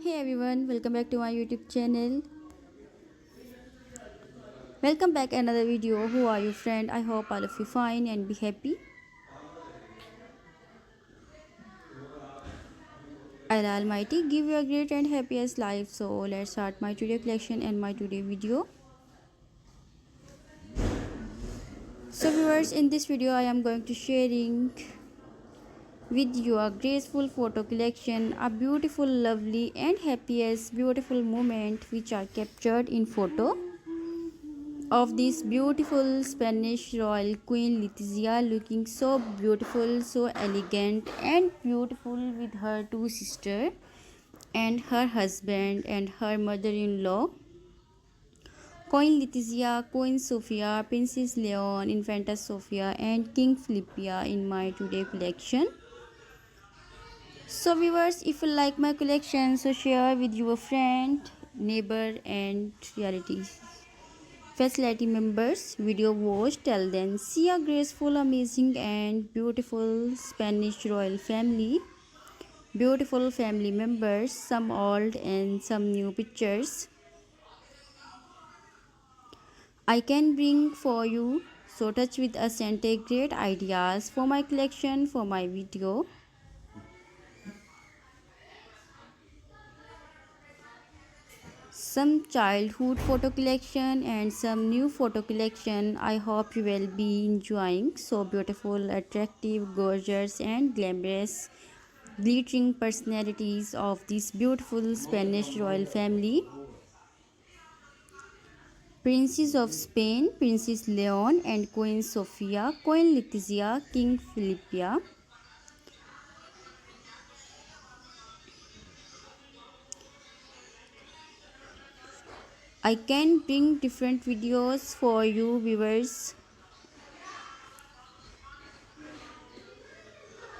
Hey everyone, welcome back to my YouTube channel. Welcome back another video. Who are you friend? I hope all of you fine and be happy. Allah Almighty give you a great and happiest life. So let's start my today collection and my today video. So viewers, in this video I am going to sharing with you a graceful photo collection, a beautiful, lovely and happiest beautiful moment which are captured in photo of this beautiful Spanish royal queen Letizia, looking so beautiful, so elegant and beautiful with her two sisters and her husband and her mother-in-law, Queen Letizia, Queen Sofia, Princess Leon, Infanta Sofia and King Philippia in my today collection. So viewers, if you like my collection, so share with your friend, neighbor and relatives. Facility members, video watch, tell them see a graceful, amazing and beautiful Spanish royal family. Beautiful family members, some old and some new pictures I can bring for you. So touch with us and take great ideas for my collection, for my video. Some childhood photo collection and some new photo collection. I hope you will be enjoying. So beautiful, attractive, gorgeous and glamorous glittering personalities of this beautiful Spanish royal family. Princess of Spain, Princess Leon and Queen Sofia, Queen Letizia, King Philippia. I can bring different videos for you viewers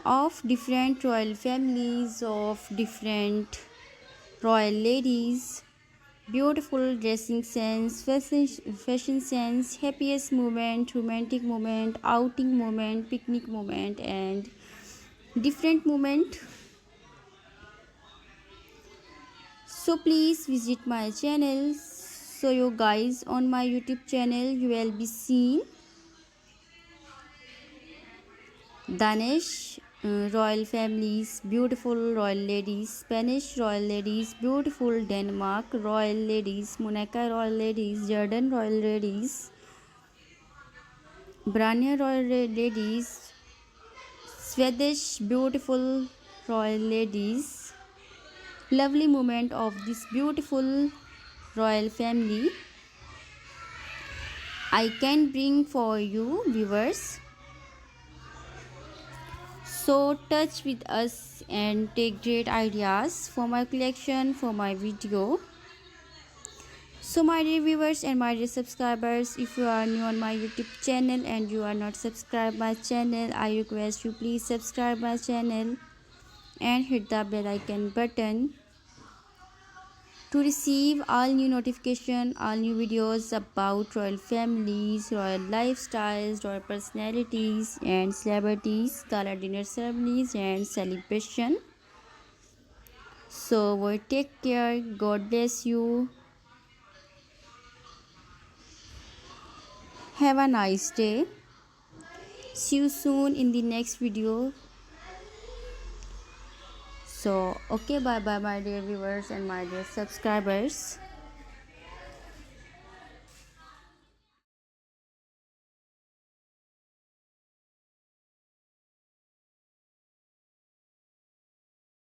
of different royal families, of different royal ladies, beautiful dressing sense, fashion sense, happiest moment, romantic moment, outing moment, picnic moment and different moment. So please visit my channel. So you guys, on my YouTube channel you will be seeing Danish royal families, beautiful royal ladies, Spanish royal ladies, beautiful Denmark royal ladies, Monaco royal ladies, Jordan royal ladies, Brania royal ladies, Swedish beautiful royal ladies. Lovely moment of this beautiful royal family I can bring for you viewers. So touch with us and take great ideas for my collection, for my video. So my dear viewers and my dear subscribers, if you are new on my YouTube channel and you are not subscribed my channel, I request you please subscribe my channel and hit the bell icon button to receive all new notification, all new videos about royal families, royal lifestyles, royal personalities and celebrities, gala dinner ceremonies and celebration. So take care, God bless you, have a nice day, see you soon in the next video. So okay, bye bye my dear viewers and my dear subscribers.